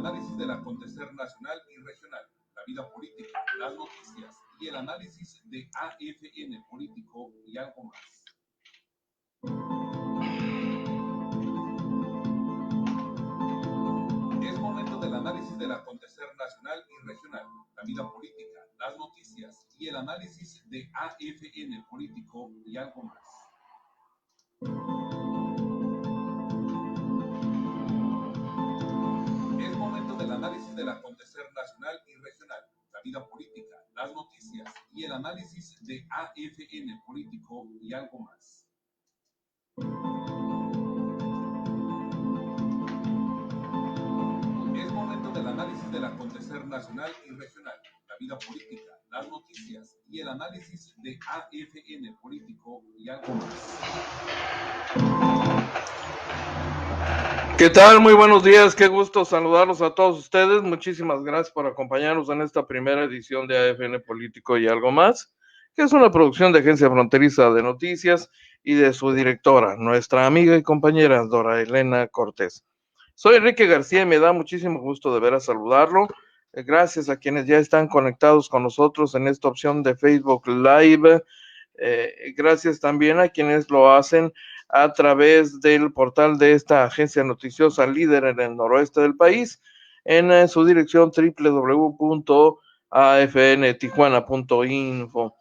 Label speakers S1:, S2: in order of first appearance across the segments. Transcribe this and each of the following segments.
S1: análisis del acontecer nacional y regional, la vida política, las noticias y el análisis de AFN político y algo más. Es momento del análisis del acontecer nacional y regional, la vida política, las noticias y el análisis de AFN político y algo más. Es momento del análisis del acontecer nacional y regional, la vida política, las noticias y el análisis de AFN político y algo más. Es momento del análisis del acontecer nacional y regional, la vida política, las noticias y el análisis de AFN político y algo más. ¿Qué tal? Muy buenos días, qué gusto saludarlos a todos ustedes. Muchísimas gracias por acompañarnos en esta primera edición de AFN Político y algo más, que es una producción de Agencia Fronteriza de Noticias y de su directora, nuestra amiga y compañera Dora Elena Cortés. Soy Enrique García y me da muchísimo gusto de ver a saludarlo. Gracias a quienes ya están conectados con nosotros en esta opción de Facebook Live. Gracias también a quienes lo hacen a través del portal de esta agencia noticiosa líder en el noroeste del país, en su dirección www.afntijuana.info.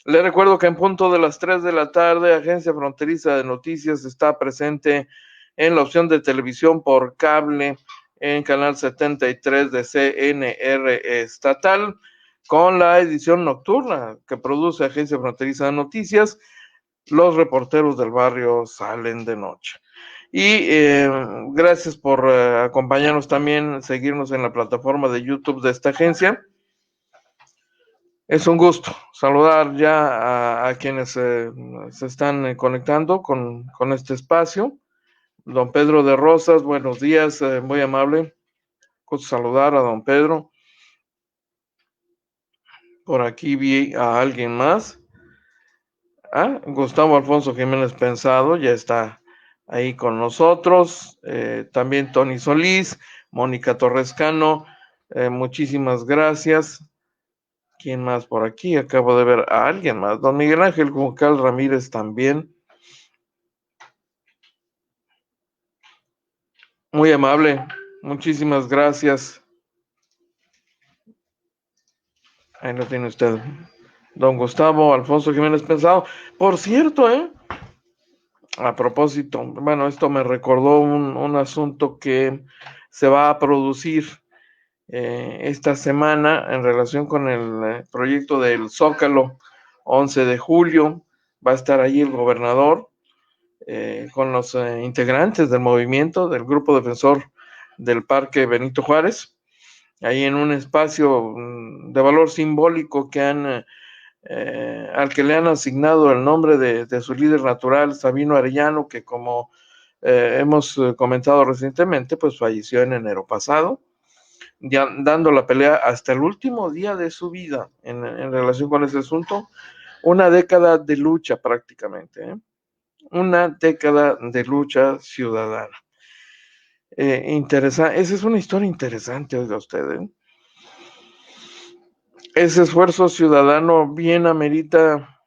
S1: Le recuerdo que en punto de las 3 de la tarde, Agencia Fronteriza de Noticias está presente en la opción de televisión por cable en canal 73 de CNR estatal, con la edición nocturna que produce Agencia Fronteriza de Noticias. Los reporteros del barrio salen de noche. Y gracias por acompañarnos también, seguirnos en la plataforma de YouTube de esta agencia. Es un gusto saludar ya a quienes se están conectando con este espacio. Don Pedro de Rosas, buenos días, muy amable. Gusto saludar a don Pedro. Por aquí vi a alguien más. Gustavo Alfonso Jiménez Pensado ya está ahí con nosotros. También Tony Solís, Mónica Torrescano, muchísimas gracias. ¿Quién más por aquí? Acabo de ver a alguien más. Don Miguel Ángel Juncal Ramírez también. Muy amable, muchísimas gracias. Ahí lo tiene usted. Don Gustavo Alfonso Jiménez Pensado. Por cierto, a propósito, bueno, esto me recordó un asunto que se va a producir esta semana en relación con el proyecto del Zócalo 11 de julio. Va a estar ahí el gobernador con los integrantes del movimiento, del grupo defensor del Parque Benito Juárez, ahí en un espacio de valor simbólico que al que le han asignado el nombre de su líder natural, Sabino Arellano, que como hemos comentado recientemente, pues falleció en enero pasado, ya dando la pelea hasta el último día de su vida en relación con ese asunto. Una década de lucha prácticamente, una década de lucha ciudadana. Esa es una historia interesante, oiga usted, Ese esfuerzo ciudadano bien amerita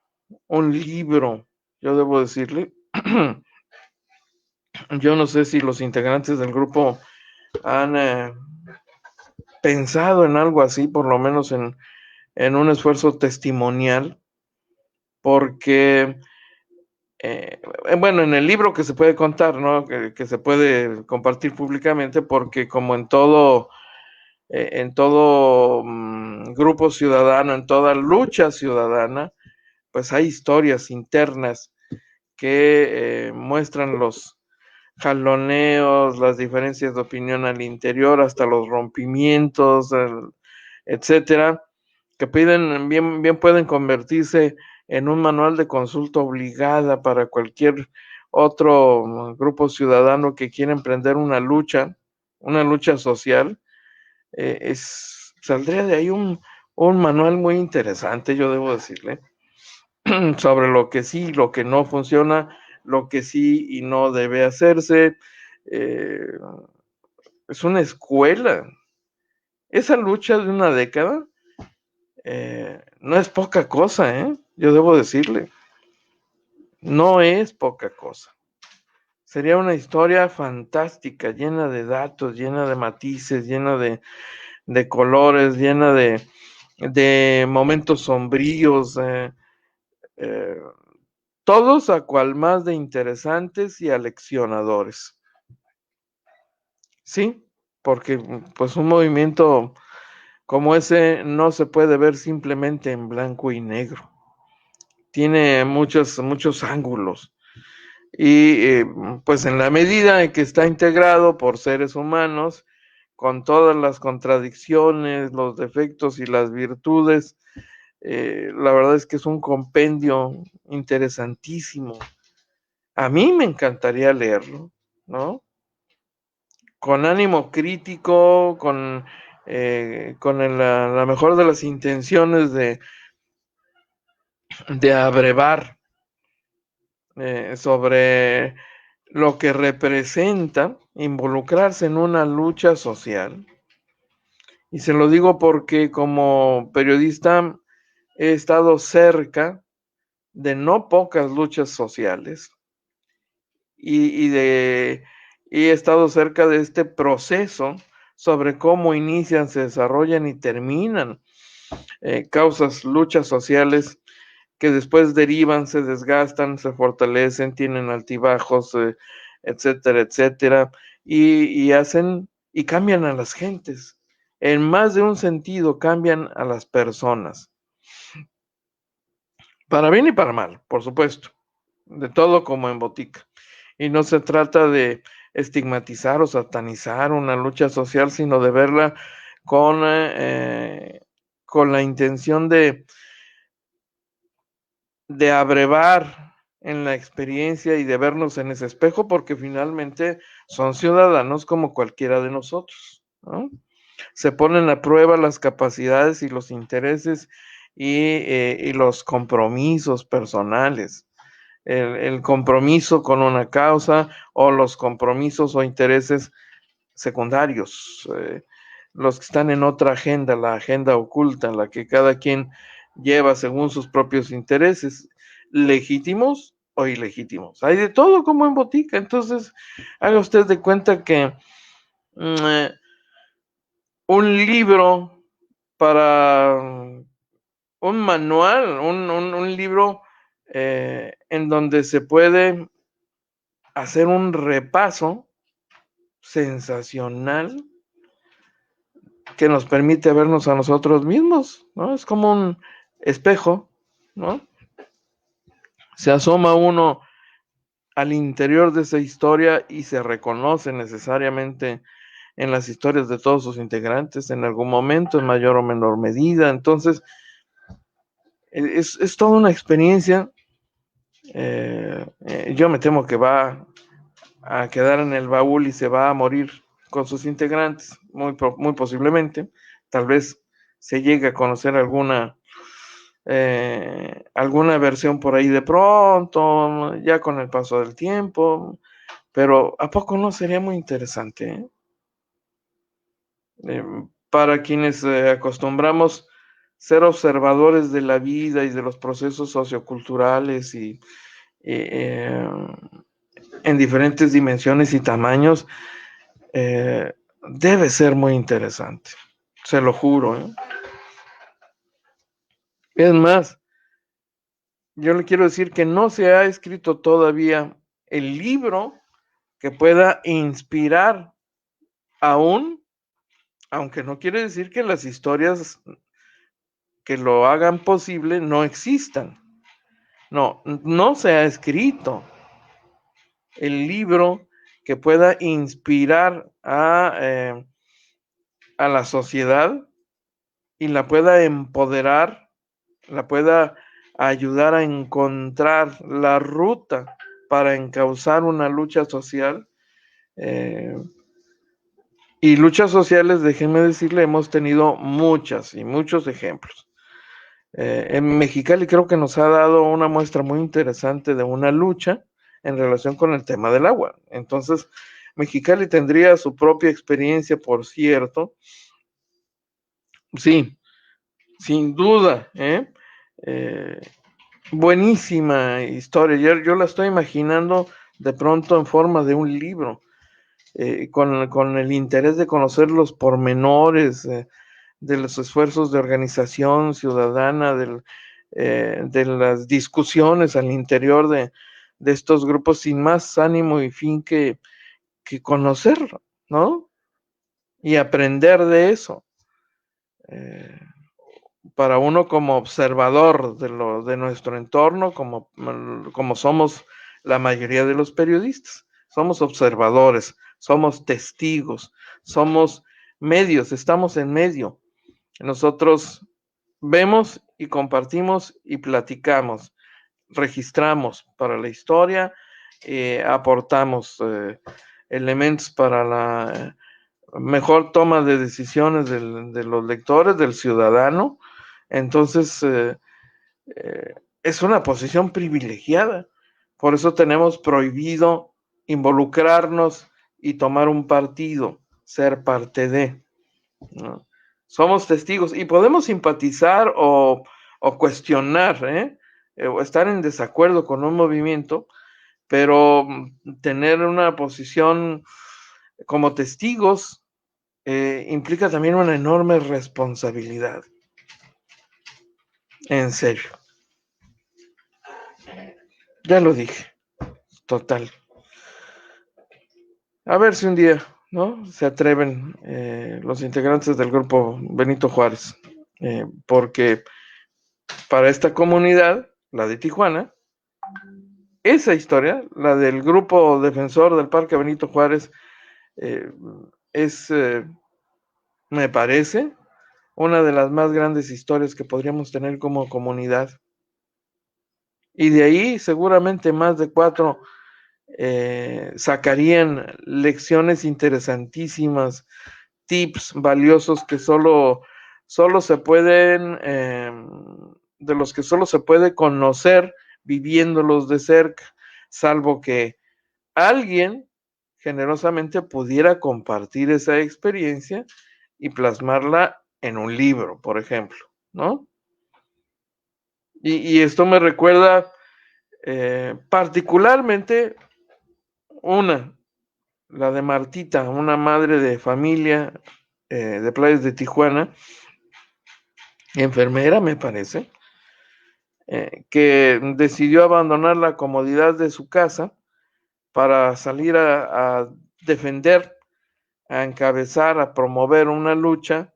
S1: un libro, yo debo decirle. Yo no sé si los integrantes del grupo han pensado en algo así, por lo menos en un esfuerzo testimonial, porque, bueno, en el libro que se puede contar, ¿no? Que se puede compartir públicamente, porque como en todo grupo ciudadano, en toda lucha ciudadana, pues hay historias internas que muestran los jaloneos, las diferencias de opinión al interior, hasta los rompimientos, etcétera, que bien pueden convertirse en un manual de consulta obligada para cualquier otro grupo ciudadano que quiera emprender una lucha social. Saldría de ahí un manual muy interesante, yo debo decirle, sobre lo que sí, lo que no funciona, lo que sí y no debe hacerse. Es una escuela Esa lucha de una década no es poca cosa, yo debo decirle, no es poca cosa. Sería una historia fantástica, llena de datos, llena de matices, llena de colores, llena de momentos sombríos, todos a cual más de interesantes y aleccionadores. Sí, porque pues un movimiento como ese no se puede ver simplemente en blanco y negro. Tiene muchos ángulos. Y pues en la medida en que está integrado por seres humanos, con todas las contradicciones, los defectos y las virtudes, la verdad es que es un compendio interesantísimo. A mí me encantaría leerlo, ¿no? Con ánimo crítico, con la mejor de las intenciones de abrevar sobre lo que representa involucrarse en una lucha social. Y se lo digo porque como periodista he estado cerca de no pocas luchas sociales y he estado cerca de este proceso sobre cómo inician, se desarrollan y terminan luchas sociales que después derivan, se desgastan, se fortalecen, tienen altibajos, etcétera, etcétera, y hacen y cambian a las gentes. En más de un sentido cambian a las personas. Para bien y para mal, por supuesto. De todo como en botica. Y no se trata de estigmatizar o satanizar una lucha social, sino de verla con, con la intención de abrevar en la experiencia y de vernos en ese espejo, porque finalmente son ciudadanos como cualquiera de nosotros, ¿no? Se ponen a prueba las capacidades y los intereses y los compromisos personales. El compromiso con una causa o los compromisos o intereses secundarios, los que están en otra agenda, la agenda oculta, la que cada quien lleva según sus propios intereses, legítimos o ilegítimos. Hay de todo como en botica, entonces haga usted de cuenta que mm, un libro para un manual, un libro en donde se puede hacer un repaso sensacional que nos permite vernos a nosotros mismos, ¿no? Es como un espejo, ¿no? Se asoma uno al interior de esa historia y se reconoce necesariamente en las historias de todos sus integrantes en algún momento, en mayor o menor medida. Entonces, es toda una experiencia. Yo me temo que va a quedar en el baúl y se va a morir con sus integrantes, muy posiblemente. Tal vez se llegue a conocer alguna versión por ahí de pronto, ya con el paso del tiempo, pero ¿a poco no sería muy interesante? Para quienes acostumbramos ser observadores de la vida y de los procesos socioculturales y eh, en diferentes dimensiones y tamaños, debe ser muy interesante, se lo juro. Es más, yo le quiero decir que no se ha escrito todavía el libro que pueda inspirar aún, aunque no quiere decir que las historias que lo hagan posible no existan. No, no se ha escrito el libro que pueda inspirar a la sociedad y la pueda empoderar, la pueda ayudar a encontrar la ruta para encauzar una lucha social. Y luchas sociales, déjenme decirle, hemos tenido muchas y muchos ejemplos. En Mexicali creo que nos ha dado una muestra muy interesante de una lucha en relación con el tema del agua. Entonces, Mexicali tendría su propia experiencia, por cierto, Sí, sin duda, buenísima historia. Yo la estoy imaginando de pronto en forma de un libro, con el interés de conocer los pormenores de los esfuerzos de organización ciudadana, de las discusiones al interior de estos grupos sin más ánimo y fin que conocerlo, ¿no? Y aprender de eso. Eh, para uno como observador de nuestro entorno, como somos la mayoría de los periodistas. Somos observadores, somos testigos, somos medios, estamos en medio. Nosotros vemos y compartimos y platicamos, registramos para la historia, aportamos elementos para la mejor toma de decisiones de los lectores, del ciudadano. Entonces, es una posición privilegiada. Por eso tenemos prohibido involucrarnos y tomar un partido, ser parte de, ¿no? Somos testigos y podemos simpatizar o cuestionar, o estar en desacuerdo con un movimiento, pero tener una posición como testigos implica también una enorme responsabilidad. En serio. Ya lo dije. Total. A ver si un día, ¿no? Se atreven los integrantes del grupo Benito Juárez. Porque para esta comunidad, la de Tijuana, esa historia, la del grupo defensor del Parque Benito Juárez, eh, es, me parece, una de las más grandes historias que podríamos tener como comunidad. Y de ahí seguramente más de 4 sacarían lecciones interesantísimas, tips valiosos que solo se pueden, de los que solo se puede conocer viviéndolos de cerca, salvo que alguien generosamente pudiera compartir esa experiencia y plasmarla en un libro, por ejemplo, ¿no? Y esto me recuerda particularmente una, la de Martita, una madre de familia de Playas de Tijuana, enfermera me parece, que decidió abandonar la comodidad de su casa para salir a defender, a encabezar, a promover una lucha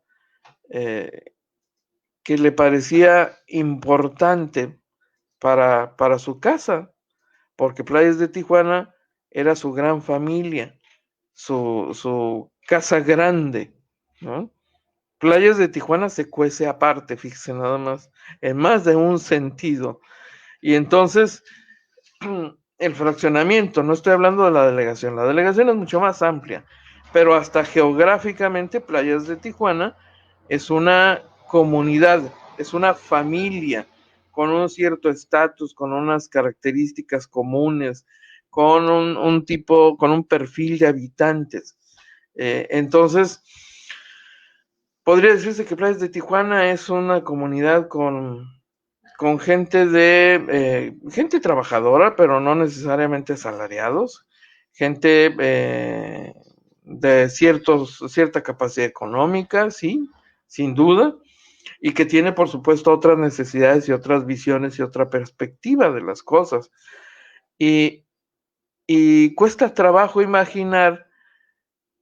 S1: eh, que le parecía importante para su casa, porque Playas de Tijuana era su gran familia, su casa grande, ¿no? Playas de Tijuana se cuece aparte, fíjese nada más, en más de un sentido. Y entonces, el fraccionamiento, no estoy hablando de la delegación es mucho más amplia, pero hasta geográficamente Playas de Tijuana es una comunidad, es una familia con un cierto estatus, con unas características comunes, con un perfil de habitantes. Entonces, podría decirse que Playas de Tijuana es una comunidad con gente trabajadora, pero no necesariamente asalariados, gente de cierta capacidad económica, sí, sin duda, y que tiene, por supuesto, otras necesidades y otras visiones y otra perspectiva de las cosas. Y, y cuesta trabajo imaginar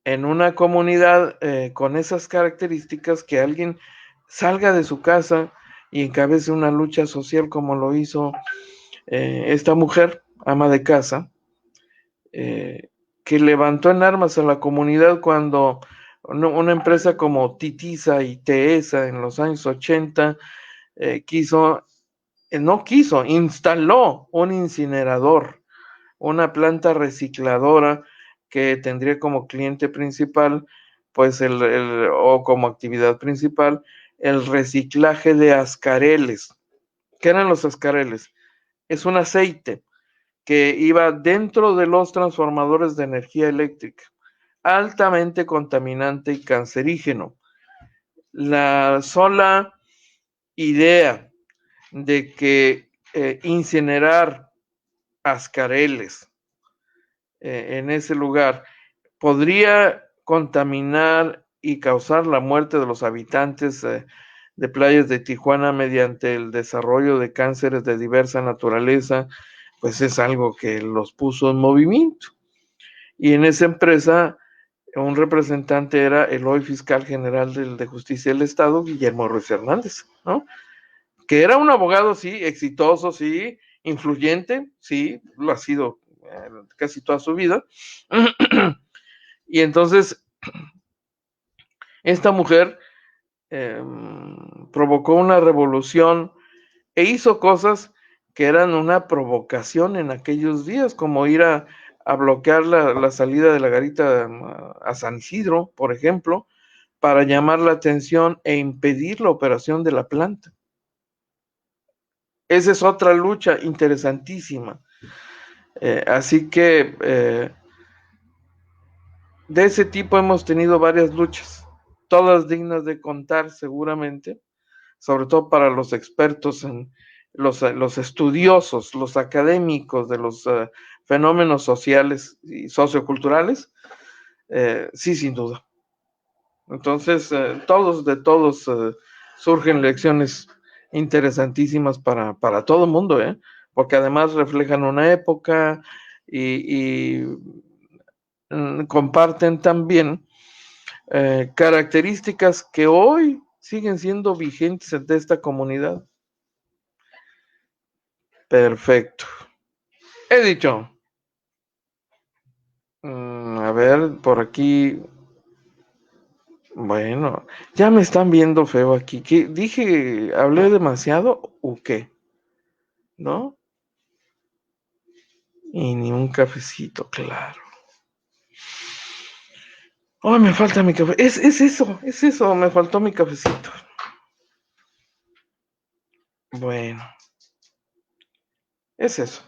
S1: en una comunidad con esas características que alguien salga de su casa y encabece una lucha social como lo hizo esta mujer, ama de casa, que levantó en armas a la comunidad cuando una empresa como Titiza y Teesa en los años 80 no quiso, instaló un incinerador, una planta recicladora que tendría como cliente principal, pues o como actividad principal, el reciclaje de ascareles. ¿Qué eran los ascareles? Es un aceite que iba dentro de los transformadores de energía eléctrica, altamente contaminante y cancerígeno. La sola idea de que incinerar Ascareles en ese lugar podría contaminar y causar la muerte de los habitantes de playas de Tijuana mediante el desarrollo de cánceres de diversa naturaleza, pues es algo que los puso en movimiento. Y en esa empresa, un representante era el hoy fiscal general de Justicia del Estado, Guillermo Ruiz Hernández, ¿no? Que era un abogado, sí, exitoso, sí, influyente, sí, lo ha sido casi toda su vida. Y entonces, esta mujer provocó una revolución e hizo cosas que eran una provocación en aquellos días, como ir a bloquear la salida de la garita a San Isidro, por ejemplo, para llamar la atención e impedir la operación de la planta. Esa es otra lucha interesantísima. Así que de ese tipo hemos tenido varias luchas, todas dignas de contar seguramente, sobre todo para los expertos en los estudiosos, los académicos de los fenómenos sociales y socioculturales, sí, sin duda. Entonces, de todos surgen lecciones interesantísimas para todo el mundo, porque además reflejan una época y comparten también características que hoy siguen siendo vigentes de esta comunidad. Perfecto. He dicho. A ver, por aquí. Bueno, ya me están viendo feo aquí. ¿Qué? ¿Dije, hablé demasiado o qué? ¿No? Y ni un cafecito, claro. Oh, me falta mi café. Es eso, me faltó mi cafecito. Bueno, es eso.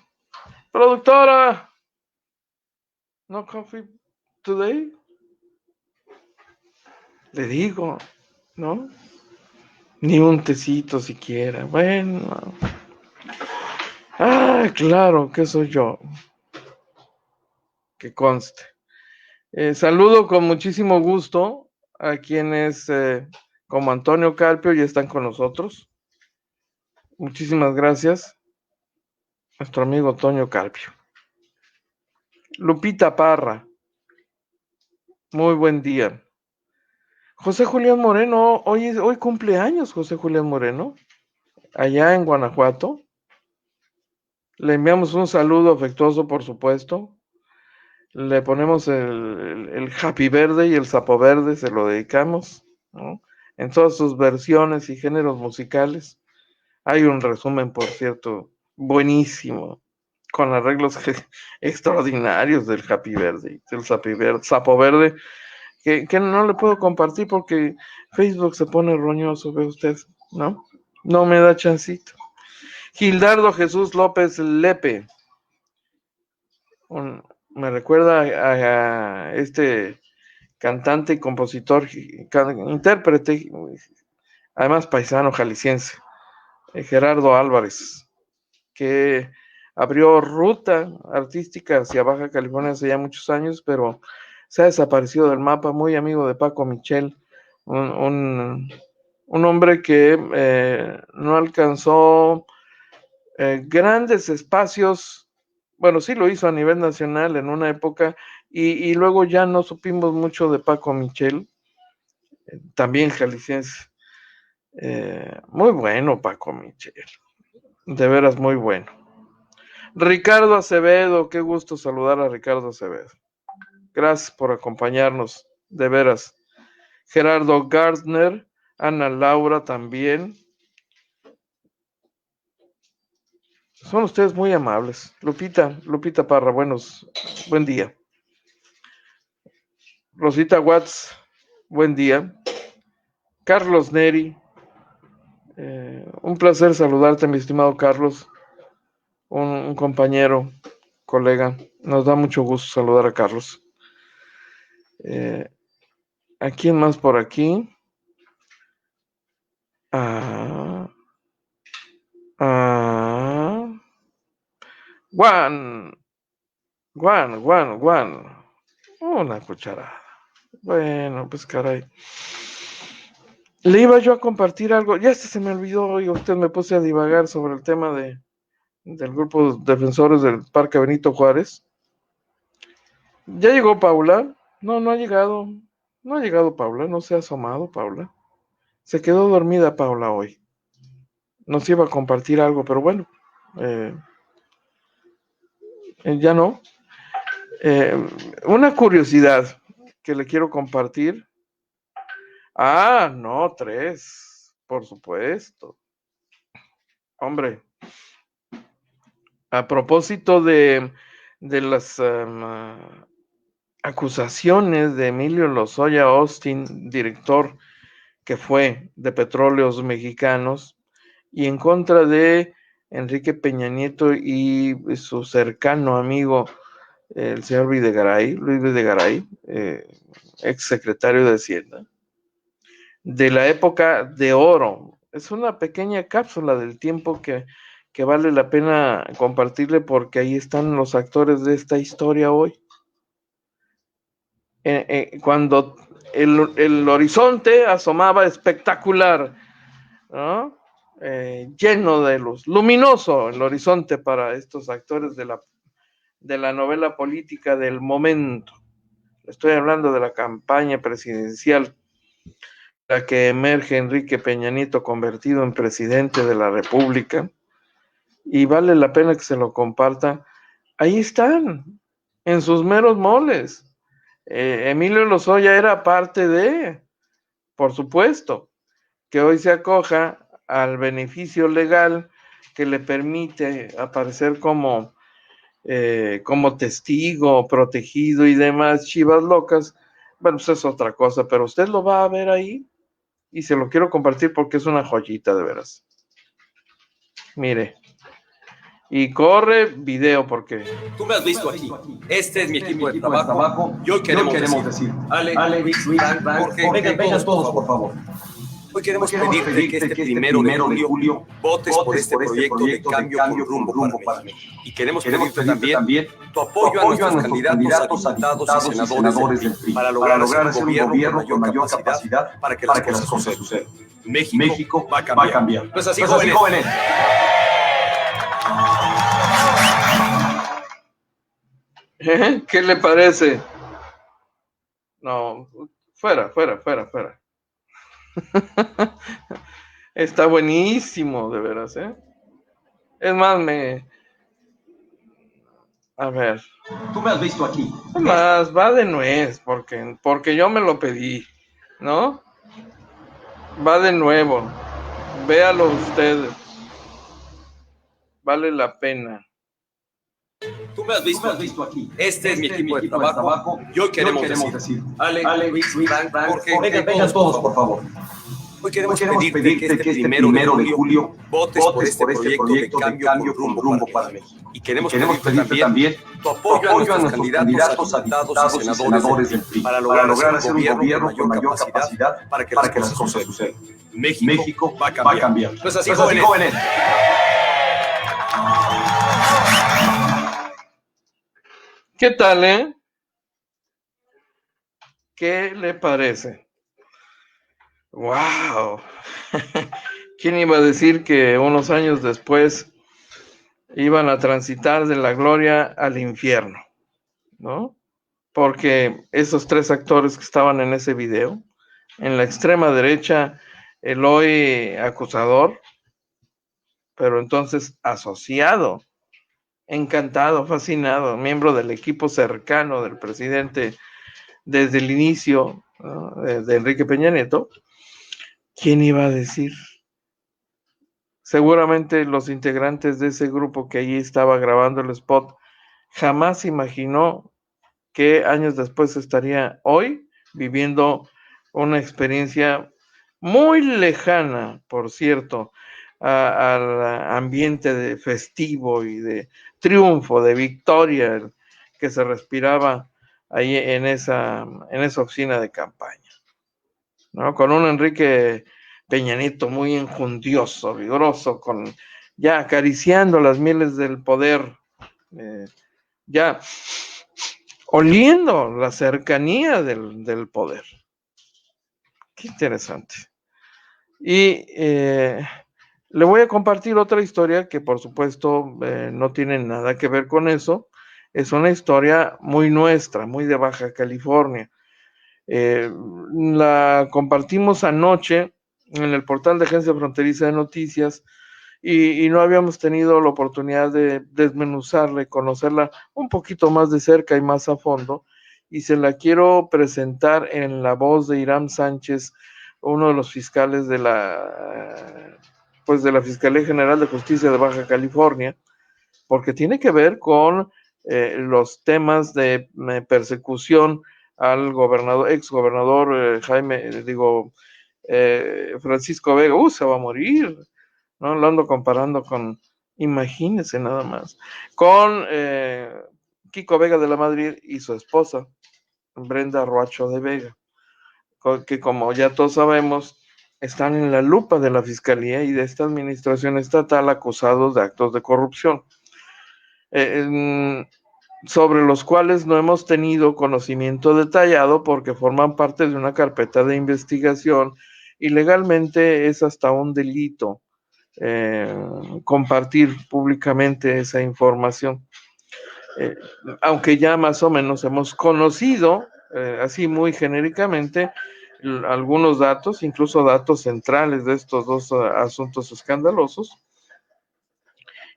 S1: Productora, no coffee today. Le digo, ¿no? Ni un tecito siquiera. Bueno. Ah, claro, que soy yo. Que conste. Saludo con muchísimo gusto a quienes, como Antonio Carpio, ya están con nosotros. Muchísimas gracias, nuestro amigo Toño Carpio. Lupita Parra, muy buen día. José Julián Moreno, hoy cumpleaños José Julián Moreno, allá en Guanajuato. Le enviamos un saludo afectuoso, por supuesto. Le ponemos el Happy Verde y el Sapo Verde, se lo dedicamos, ¿no? En todas sus versiones y géneros musicales. Hay un resumen, por cierto, buenísimo, con arreglos extraordinarios del Happy Verde, del Sapo Verde, que no le puedo compartir porque Facebook se pone roñoso, ve usted, ¿no? No me da chancito. Gildardo Jesús López Lepe, me recuerda a este cantante y compositor, intérprete, además paisano jalisciense, Gerardo Álvarez, que abrió ruta artística hacia Baja California hace ya muchos años, pero se ha desaparecido del mapa, muy amigo de Paco Michel, un hombre que no alcanzó grandes espacios, bueno, sí lo hizo a nivel nacional en una época, y luego ya no supimos mucho de Paco Michel, también jalisciense. Muy bueno Paco Michel, de veras muy bueno. Ricardo Acevedo, qué gusto saludar a Ricardo Acevedo. Gracias por acompañarnos, de veras. Gerardo Gardner, Ana Laura también. Son ustedes muy amables. Lupita Parra, buen día. Rosita Watts, buen día. Carlos Neri, un placer saludarte, mi estimado Carlos, un compañero, colega. Nos da mucho gusto saludar a Carlos. ¿A quién más por aquí? Ah, ah, Juan, Juan. Una cucharada. Bueno, pues caray. Le iba yo a compartir algo, ya se me olvidó y usted me puse a divagar sobre el tema del grupo de defensores del Parque Benito Juárez. ¿Ya llegó Paula? No, no ha llegado. No ha llegado Paula, no se ha asomado Paula. Se quedó dormida Paula hoy. Nos iba a compartir algo, pero bueno, eh, ya no. Eh, una curiosidad que le quiero compartir. Ah, no, 3, por supuesto. Hombre, a propósito de las acusaciones de Emilio Lozoya Austin, director que fue de Petróleos Mexicanos, y en contra de Enrique Peña Nieto y su cercano amigo, el señor Videgaray, Luis Videgaray, ex secretario de Hacienda, de la época de oro. Es una pequeña cápsula del tiempo que vale la pena compartirle porque ahí están los actores de esta historia hoy. Cuando el horizonte asomaba espectacular, ¿no? Lleno de luz, luminoso el horizonte para estos actores de la novela política del momento. Estoy hablando de la campaña presidencial, la que emerge Enrique Peña Nieto convertido en presidente de la República, y vale la pena que se lo comparta. Ahí están, en sus meros moles. Emilio Lozoya era parte de, por supuesto, que hoy se acoja al beneficio legal que le permite aparecer como testigo, protegido y demás chivas locas. Bueno, pues es otra cosa, pero usted lo va a ver ahí y se lo quiero compartir porque es una joyita de veras. Mire. Y corre video porque...
S2: Tú me has visto aquí. Este es mi equipo de trabajo. Y hoy queremos decir, Ale, Frank, Jorge, vengan todos, por favor. Hoy queremos pedirte que este 1 de julio votes por este proyecto de cambio con rumbo para México. Y queremos pedirte también tu apoyo a nuestros candidatos a diputados y senadores del PRI para lograr hacer un gobierno con mayor capacidad para que las cosas sucedan. México va a cambiar. Pues así, jóvenes.
S1: ¿Qué le parece? No, fuera. Está buenísimo, de veras, ¿eh? Es más, a ver.
S2: Tú me has visto aquí.
S1: Es más, va de nuez, porque yo me lo pedí, ¿no? Va de nuevo. Véalo ustedes. Vale la pena.
S2: Tú me has visto aquí. Este es mi equipo de trabajo. Y hoy queremos decir, Ale, Frank, Jorge, vengan todos, por favor. Hoy queremos pedirte que este 1 de julio votes por este proyecto de cambio con rumbo para México. Y queremos pedirte también tu apoyo a nuestros candidatos a diputados y senadores del PRI para lograr hacer un gobierno con mayor capacidad para que las cosas sucedan. México va a cambiar. Pues así, jóvenes.
S1: ¿Qué tal, eh? ¿Qué le parece? ¡Wow! ¿Quién iba a decir que unos años después iban a transitar de la gloria al infierno, ¿no? Porque esos 3 actores que estaban en ese video, en la extrema derecha, el hoy acusador, pero entonces asociado, encantado, fascinado, miembro del equipo cercano del presidente desde el inicio, ¿no? de Enrique Peña Nieto. ¿Quién iba a decir? Seguramente los integrantes de ese grupo que allí estaba grabando el spot jamás imaginó que años después estaría hoy viviendo una experiencia muy lejana, por cierto, al ambiente de festivo y de triunfo, de victoria que se respiraba ahí en esa oficina de campaña, ¿no? Con un Enrique Peña Nieto muy enjundioso, vigoroso, ya acariciando las mieles del poder, ya oliendo la cercanía del poder. Qué interesante. Y le voy a compartir otra historia que por supuesto no tiene nada que ver con eso. Es una historia muy nuestra, muy de Baja California. La compartimos anoche en el portal de Agencia Fronteriza de Noticias y no habíamos tenido la oportunidad de desmenuzarla y conocerla un poquito más de cerca y más a fondo. Y se la quiero presentar en la voz de Hiram Sánchez, uno de los fiscales de la Fiscalía General de Justicia de Baja California, porque tiene que ver con los temas de persecución al ex gobernador Francisco Vega. Se va a morir, ¿no? Lo ando comparando con, imagínense nada más, con Kiko Vega de la Madrid y su esposa, Brenda Roacho de Vega, que como ya todos sabemos, están en la lupa de la Fiscalía y de esta administración estatal acusados de actos de corrupción, sobre los cuales no hemos tenido conocimiento detallado porque forman parte de una carpeta de investigación y legalmente es hasta un delito compartir públicamente esa información. Aunque ya más o menos hemos conocido, así muy genéricamente, algunos datos, incluso datos centrales de estos dos asuntos escandalosos.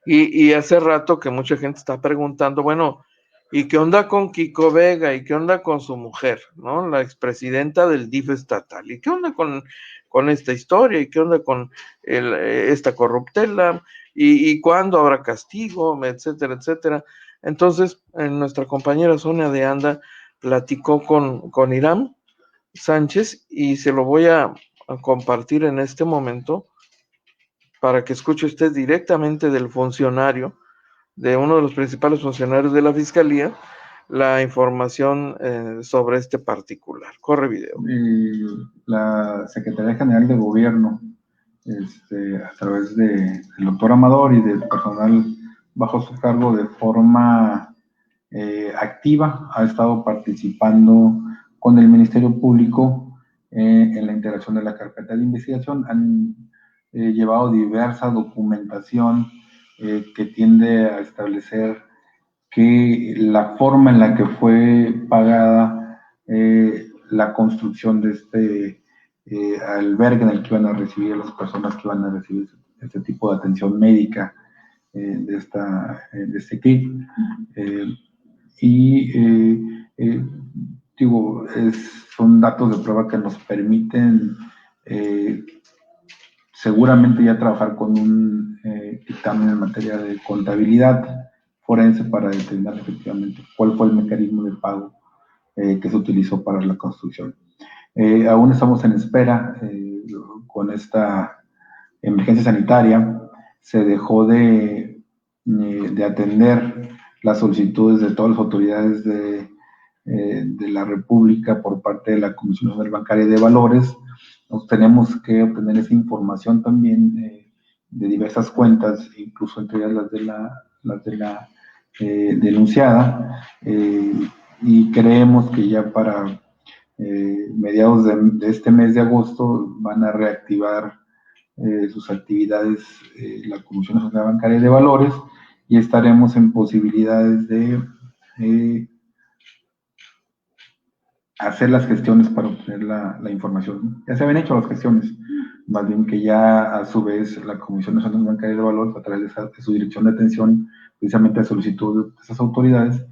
S1: Y hace rato que mucha gente está preguntando, bueno, ¿y qué onda con Kiko Vega? ¿Y qué onda con su mujer, ¿no? La expresidenta del DIF estatal. ¿Y qué onda con esta historia? ¿Y qué onda con esta corruptela? ¿Y cuándo habrá castigo? Etcétera, etcétera. Entonces, nuestra compañera Sonia de Anda platicó con Hiram Sánchez y se lo voy a compartir en este momento para que escuche usted directamente del funcionario, de uno de los principales funcionarios de la Fiscalía, la información sobre este particular. Corre video.
S3: La Secretaría General de Gobierno, a través del doctor Amador y del personal bajo su cargo de forma activa, ha estado participando con el Ministerio Público en la integración de la carpeta de investigación. Han llevado diversa documentación que tiende a establecer que la forma en la que fue pagada la construcción de este albergue en el que iban a recibir a las personas que iban a recibir este tipo de atención médica de este kit. Son datos de prueba que nos permiten seguramente ya trabajar con un dictamen en materia de contabilidad forense para determinar efectivamente cuál fue el mecanismo de pago que se utilizó para la construcción. Aún estamos en espera con esta emergencia sanitaria. Se dejó de atender las solicitudes de todas las autoridades de la República por parte de la Comisión Nacional Bancaria de Valores. Nos tenemos que obtener esa información también de diversas cuentas, incluso entre ellas las de la denunciada, y creemos que ya para mediados de este mes de agosto van a reactivar sus actividades la Comisión Nacional Bancaria de Valores y estaremos en posibilidades de hacer las gestiones para obtener la información. Ya se habían hecho las gestiones, más bien que ya a su vez la Comisión Nacional Bancaria de Valores, a través de su dirección de atención, precisamente a solicitud de esas autoridades,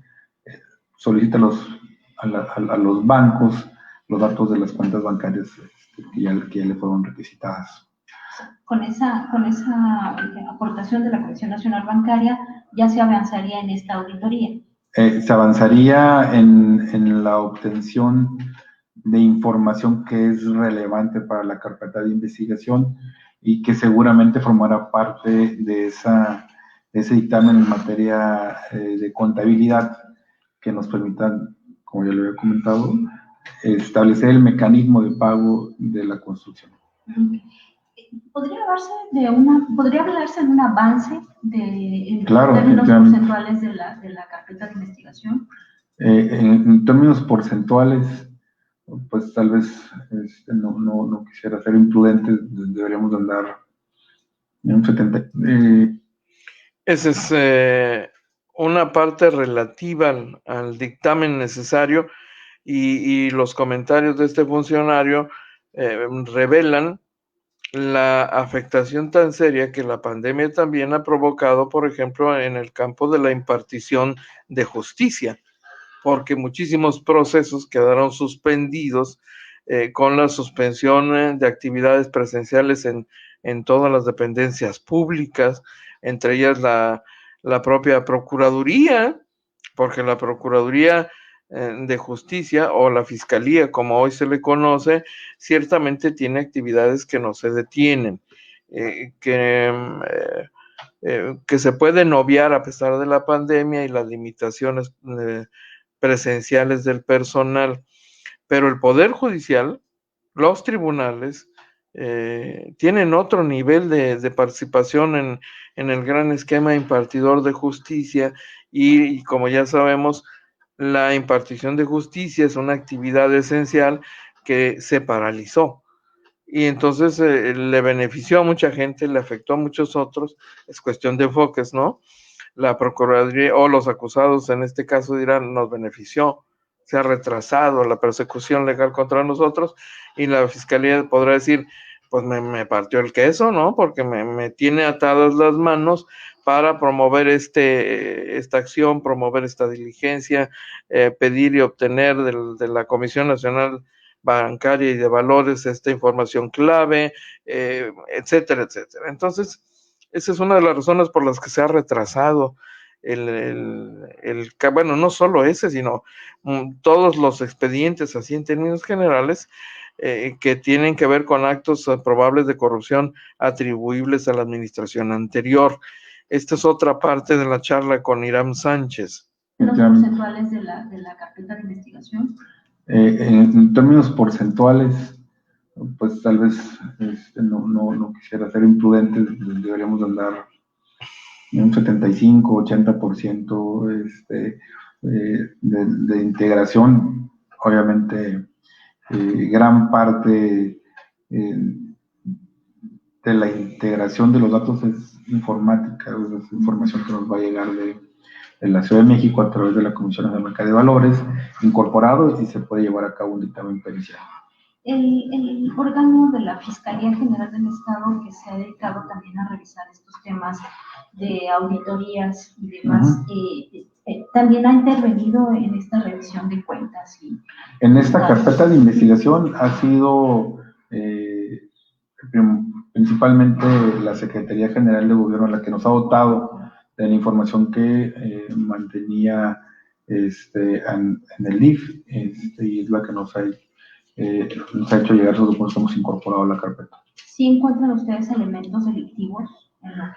S3: solicita a los bancos los datos de las cuentas bancarias que ya le fueron requisitadas.
S4: Con esa aportación de la Comisión Nacional Bancaria, ya se avanzaría en esta auditoría.
S3: Se avanzaría en la obtención de información que es relevante para la carpeta de investigación y que seguramente formará parte de ese dictamen en materia de contabilidad que nos permitan, como ya lo había comentado, establecer el mecanismo de pago de la construcción.
S4: ¿Podría hablarse de un avance en
S3: Claro,
S4: términos
S3: efectivamente.
S4: porcentuales de la carpeta de investigación?
S3: En términos porcentuales, pues tal vez no quisiera ser imprudente, deberíamos de andar en un 70.
S1: Esa es una parte relativa al dictamen necesario y los comentarios de este funcionario revelan la afectación tan seria que la pandemia también ha provocado, por ejemplo, en el campo de la impartición de justicia, porque muchísimos procesos quedaron suspendidos con la suspensión de actividades presenciales en todas las dependencias públicas, entre ellas la propia Procuraduría, porque la Procuraduría de Justicia o la Fiscalía, como hoy se le conoce, ciertamente tiene actividades que no se detienen, eh, que, que se pueden obviar a pesar de la pandemia y las limitaciones presenciales del personal, pero el Poder Judicial, los tribunales, tienen otro nivel de participación en el gran esquema impartidor de justicia y como ya sabemos, la impartición de justicia es una actividad esencial que se paralizó. Y entonces le benefició a mucha gente, le afectó a muchos otros, es cuestión de enfoques, ¿no? La Procuraduría o los acusados en este caso dirán, nos benefició, se ha retrasado la persecución legal contra nosotros y la Fiscalía podrá decir, pues me partió el queso, ¿no? Porque me tiene atadas las manos para promover esta acción, promover esta diligencia, pedir y obtener de la Comisión Nacional Bancaria y de Valores esta información clave, etcétera, etcétera. Entonces, esa es una de las razones por las que se ha retrasado bueno, no solo ese, sino todos los expedientes, así en términos generales, que tienen que ver con actos probables de corrupción atribuibles a la administración anterior. Esta es otra parte de la charla con Hiram Sánchez.
S4: ¿Los porcentuales de la carpeta de investigación?
S3: En términos porcentuales, pues tal vez no quisiera ser imprudente, deberíamos de andar en un 75-80% de integración. Obviamente, gran parte de la integración de los datos es informática, es información que nos va a llegar de la Ciudad de México a través de la Comisión Nacional Bancaria de Valores, incorporado y se puede llevar a cabo un dictamen pericial.
S4: El órgano de la Fiscalía General del Estado, que se ha dedicado también a revisar estos temas de auditorías y demás, también ha intervenido en esta revisión de cuentas.
S3: En esta carpeta de investigación ha sido principalmente la Secretaría General de Gobierno la que nos ha dotado de la información que mantenía en el DIF, y es la que nos ha hecho llegar esos documentos que hemos incorporado a la carpeta.
S4: ¿Sí encuentran ustedes elementos delictivos?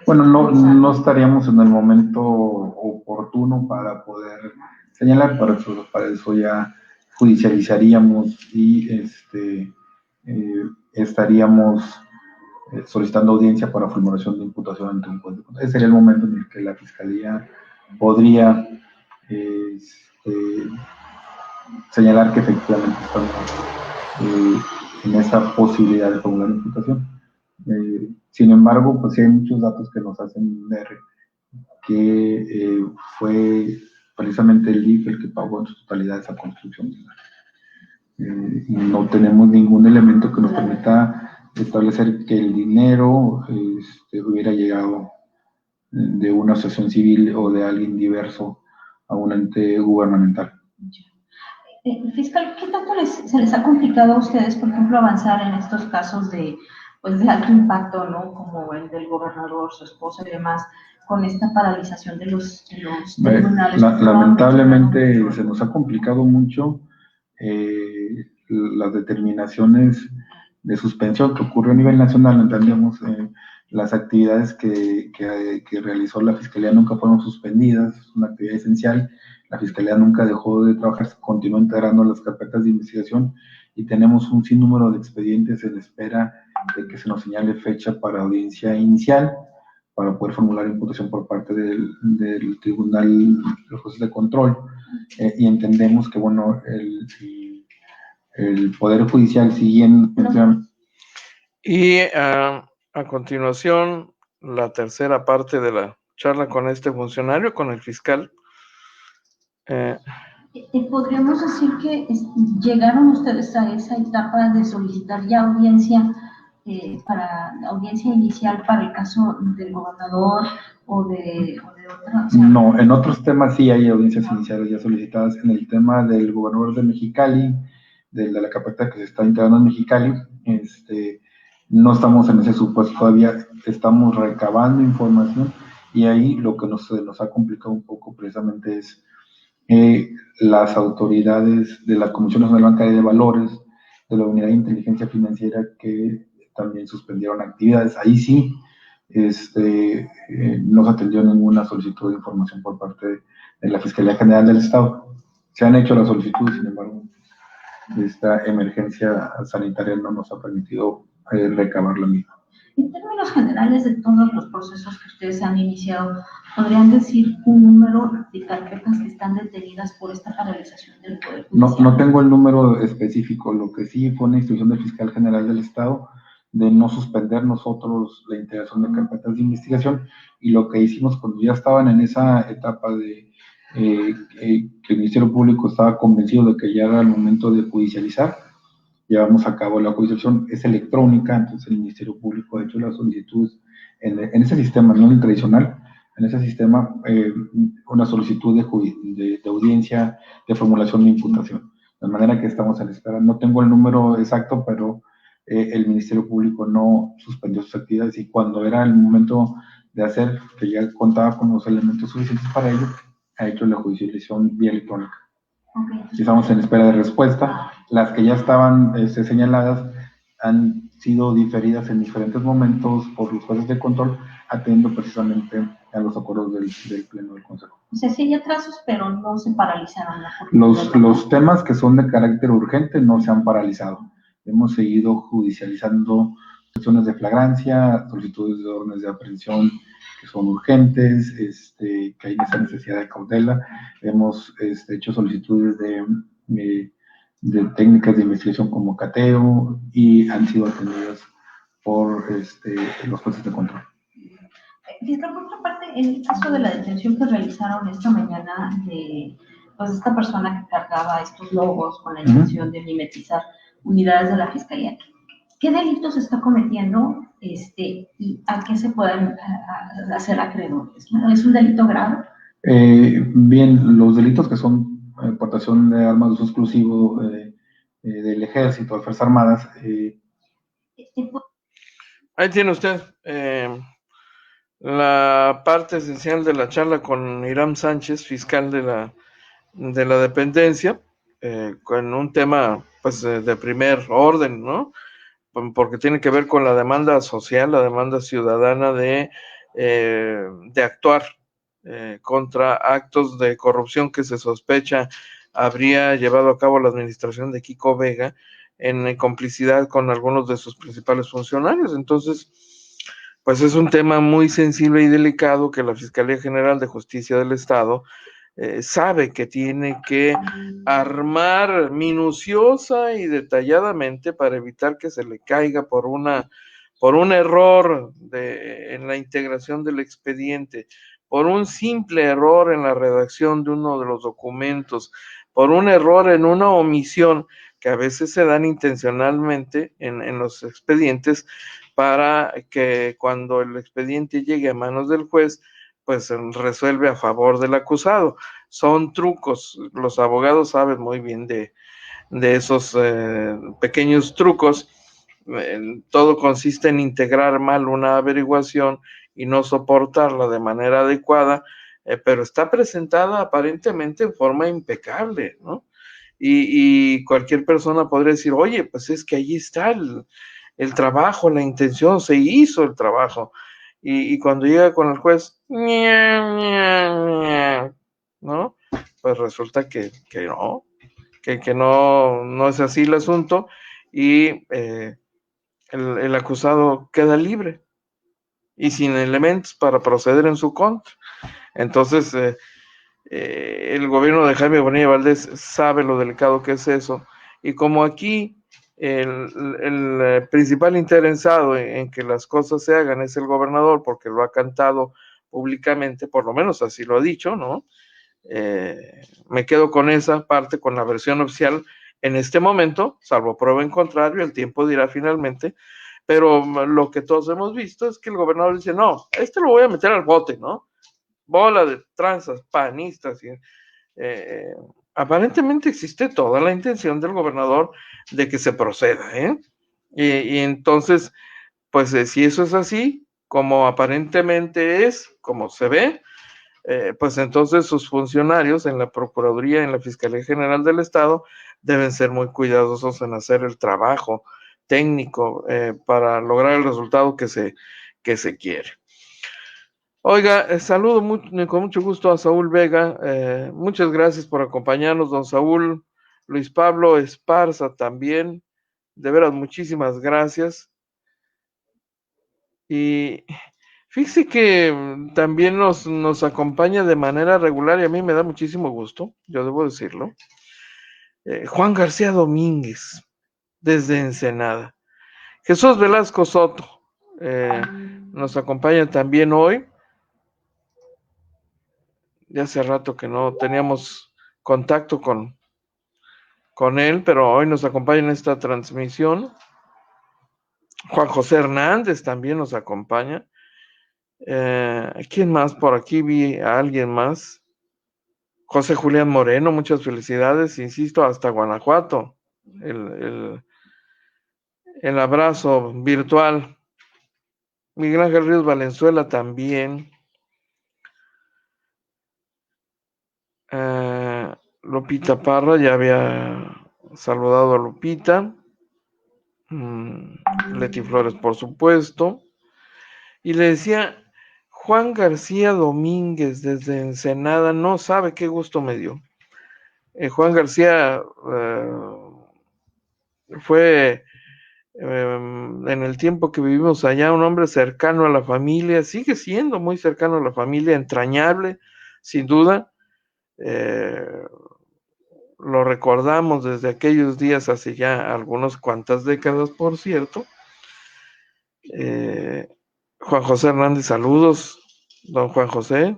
S3: Bueno, no estaríamos en el momento oportuno para poder señalar, para eso ya judicializaríamos y estaríamos solicitando audiencia para formulación de imputación ante un juez. Ese sería el momento en el que la Fiscalía podría señalar que efectivamente estamos en esa posibilidad de formular imputación. Sin embargo, pues sí hay muchos datos que nos hacen ver que fue precisamente el DIF el que pagó en su totalidad esa construcción. No tenemos ningún elemento que nos permita establecer que el dinero hubiera llegado de una asociación civil o de alguien diverso a un ente gubernamental.
S4: Fiscal, ¿qué tanto se les ha complicado a ustedes, por ejemplo, avanzar en estos casos de alto impacto, ¿no? Como el del gobernador, su esposa y demás, con esta paralización de los tribunales?
S3: Lamentablemente se nos ha complicado mucho las determinaciones de suspensión que ocurrió a nivel nacional. Entendemos las actividades que realizó la Fiscalía nunca fueron suspendidas, es una actividad esencial. La Fiscalía nunca dejó de trabajar, continuó integrando las carpetas de investigación y tenemos un sinnúmero de expedientes en espera de que se nos señale fecha para audiencia inicial, para poder formular imputación por parte del tribunal, los jueces de control, y entendemos que, bueno, el Poder Judicial siguiendo.
S1: Y a continuación, la tercera parte de la charla con este funcionario, con el fiscal.
S4: ¿Podríamos decir que llegaron ustedes a esa etapa de solicitar ya audiencia para la audiencia inicial para el caso del gobernador o de otra? O sea,
S3: no, en otros temas sí hay audiencias iniciales ya solicitadas. En el tema del gobernador de Mexicali, de la carpeta que se está integrando en Mexicali, no estamos en ese supuesto todavía, estamos recabando información y ahí lo que nos ha complicado un poco precisamente es las autoridades de la Comisión Nacional Bancaria de Valores, de la Unidad de Inteligencia Financiera, que también suspendieron actividades. Ahí sí no se atendió ninguna solicitud de información por parte de la Fiscalía General del Estado. Se han hecho las solicitudes, sin embargo, esta emergencia sanitaria no nos ha permitido recabar la misma.
S4: En términos generales de todos los procesos que ustedes han iniciado, ¿podrían decir un número de carpetas que están detenidas por esta paralización del Poder Judicial?
S3: No tengo el número específico, lo que sí fue una instrucción del Fiscal General del Estado de no suspender nosotros la integración de carpetas de investigación, y lo que hicimos cuando ya estaban en esa etapa de que el Ministerio Público estaba convencido de que ya era el momento de judicializar, llevamos a cabo la judicialización, es electrónica, entonces el Ministerio Público ha hecho las solicitudes en ese sistema, no en el tradicional, en ese sistema, una solicitud de audiencia, de formulación de imputación. De manera que estamos en espera. No tengo el número exacto, pero el Ministerio Público no suspendió sus actividades, y cuando era el momento de hacer, que ya contaba con los elementos suficientes para ello, ha hecho la judicialización vía electrónica. Okay. Estamos en espera de respuesta. Las que ya estaban señaladas han sido diferidas en diferentes momentos por los jueces de control, atendiendo precisamente a los acuerdos del Pleno del Consejo.
S4: O sea, sí hay atrasos, pero no se paralizaron.
S3: Los temas que son de carácter urgente no se han paralizado. Hemos seguido judicializando cuestiones de flagrancia, solicitudes de órdenes de aprehensión que son urgentes, que hay esa necesidad de cautela. Hemos hecho solicitudes de técnicas de investigación como cateo, y han sido atendidas por los jueces de control.
S4: Fiscal, por otra parte, en el caso de la detención que realizaron esta mañana de esta persona que cargaba estos logos con la intención de mimetizar unidades de la Fiscalía, ¿qué delitos está cometiendo y a qué se pueden hacer acreedores? ¿Es un delito grave?
S3: Bien, los delitos que son portación de armas de uso exclusivo del Ejército, de Fuerzas Armadas.
S1: Ahí tiene usted la parte esencial de la charla con Hiram Sánchez, fiscal de la dependencia, con un tema pues de primer orden, ¿no? Porque tiene que ver con la demanda social, la demanda ciudadana de actuar contra actos de corrupción que se sospecha habría llevado a cabo la administración de Kiko Vega en complicidad con algunos de sus principales funcionarios. Entonces, pues es un tema muy sensible y delicado que la Fiscalía General de Justicia del Estado sabe que tiene que armar minuciosa y detalladamente para evitar que se le caiga por un error en la integración del expediente, por un simple error en la redacción de uno de los documentos, por un error en una omisión que a veces se dan intencionalmente en los expedientes, para que cuando el expediente llegue a manos del juez, pues resuelve a favor del acusado. Son trucos, los abogados saben muy bien de esos pequeños trucos. Todo consiste en integrar mal una averiguación y no soportarla de manera adecuada, pero está presentada aparentemente en forma impecable, ¿no? Y cualquier persona podría decir, oye, pues es que allí está el trabajo, la intención, se hizo el trabajo. Y cuando llega con el juez, ¿no? Pues resulta que no es así el asunto, y el acusado queda libre y sin elementos para proceder en su contra. Entonces, el gobierno de Jaime Bonilla Valdés sabe lo delicado que es eso, y como aquí el principal interesado en que las cosas se hagan es el gobernador, porque lo ha cantado públicamente, por lo menos así lo ha dicho, ¿no? Me quedo con esa parte, con la versión oficial en este momento, salvo prueba en contrario, el tiempo dirá finalmente, pero lo que todos hemos visto es que el gobernador dice, no, lo voy a meter al bote, ¿no? Bola de tranzas, panistas, y, aparentemente existe toda la intención del gobernador de que se proceda, ¿eh? Y entonces, pues si eso es así, como aparentemente es, como se ve, pues entonces sus funcionarios en la Procuraduría, en la Fiscalía General del Estado, deben ser muy cuidadosos en hacer el trabajo técnico para lograr el resultado que se quiere. Oiga, saludo con mucho gusto a Saúl Vega. Muchas gracias por acompañarnos, don Saúl. Luis Pablo Esparza también. De veras, muchísimas gracias. Y fíjese que también nos acompaña de manera regular y a mí me da muchísimo gusto, yo debo decirlo, Juan García Domínguez, desde Ensenada. Jesús Velasco Soto nos acompaña también hoy. Ya hace rato que no teníamos contacto con él, pero hoy nos acompaña en esta transmisión. Juan José Hernández también nos acompaña. ¿Quién más? Por aquí vi a alguien más. José Julián Moreno, muchas felicidades, insisto, hasta Guanajuato. El abrazo virtual. Miguel Ángel Ríos Valenzuela también. Lupita Parra, ya había saludado a Lupita. Leti Flores, por supuesto. Y le decía, Juan García Domínguez desde Ensenada, no sabe qué gusto me dio. Juan García fue en el tiempo que vivimos allá un hombre cercano a la familia, sigue siendo muy cercano a la familia, entrañable, sin duda. Lo recordamos desde aquellos días, hace ya algunas cuantas décadas, por cierto. Juan José Hernández, saludos, don Juan José.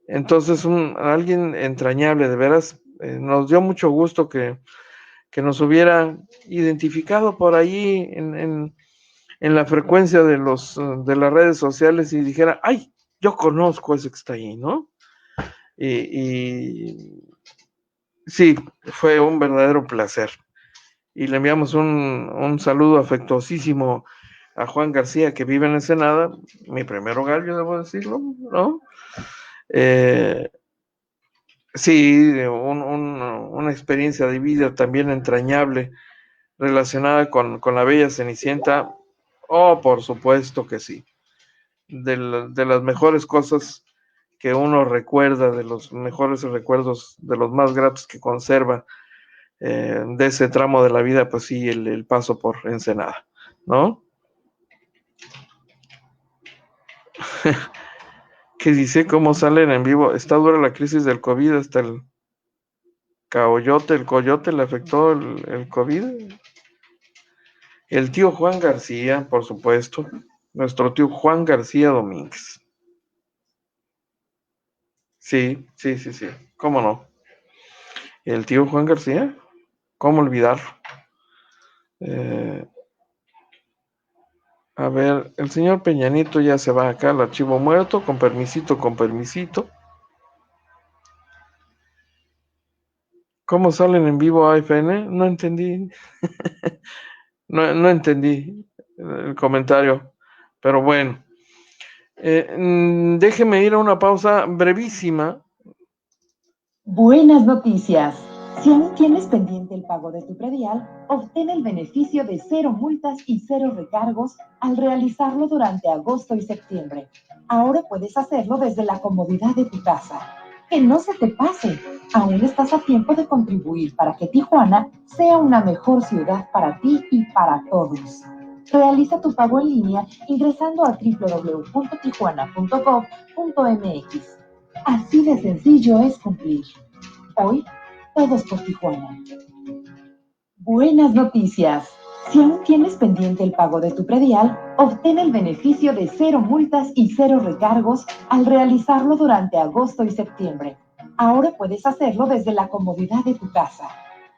S1: Entonces, alguien entrañable, de veras, nos dio mucho gusto que nos hubiera identificado por ahí en la frecuencia de las redes sociales y dijera, ay, yo conozco a ese que está ahí, ¿no? Y sí, fue un verdadero placer. Y le enviamos un saludo afectuosísimo a Juan García, que vive en Ensenada, mi primer hogar, yo debo decirlo, ¿no? Sí, una experiencia de vida también entrañable relacionada con la bella Cenicienta. Oh, por supuesto que sí. De las mejores cosas que uno recuerda, de los mejores recuerdos, de los más gratos que conserva de ese tramo de la vida, pues sí, el paso por Ensenada, ¿no? Que dice cómo salen en vivo. Está dura la crisis del COVID, hasta el coyote le afectó el COVID. El tío Juan García, por supuesto, nuestro tío Juan García Domínguez. Sí, cómo no. El tío Juan García, cómo olvidarlo. A ver, el señor Peñanito ya se va acá al archivo muerto, con permisito. ¿Cómo salen en vivo AFN? No entendí. no entendí el comentario, pero bueno. Déjeme ir a una pausa brevísima.
S5: Buenas noticias. Si aún tienes pendiente el pago de tu predial, obtén el beneficio de 0 multas y 0 recargos al realizarlo durante agosto y septiembre. Ahora puedes hacerlo desde la comodidad de tu casa. Que no se te pase. Aún estás a tiempo de contribuir para que Tijuana sea una mejor ciudad para ti y para todos. Realiza tu pago en línea ingresando a www.tijuana.gov.mx. Así de sencillo es cumplir. Hoy, todos por Tijuana. Buenas noticias. Si aún tienes pendiente el pago de tu predial, obtén el beneficio de 0 multas y 0 recargos al realizarlo durante agosto y septiembre. Ahora puedes hacerlo desde la comodidad de tu casa.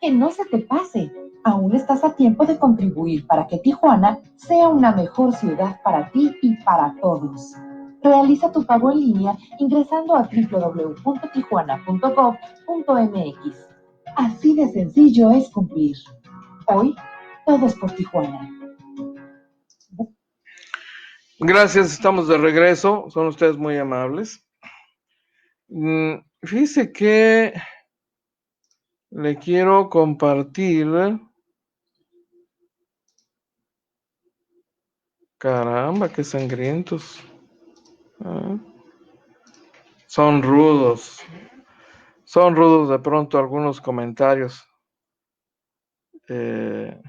S5: Que no se te pase. Aún estás a tiempo de contribuir para que Tijuana sea una mejor ciudad para ti y para todos. Realiza tu pago en línea ingresando a www.tijuana.gov.mx. Así de sencillo es cumplir. Hoy, todos por Tijuana.
S1: Gracias, estamos de regreso. Son ustedes muy amables. Fíjese que le quiero compartir. Caramba, qué sangrientos. Son rudos. Son rudos de pronto algunos comentarios. Pero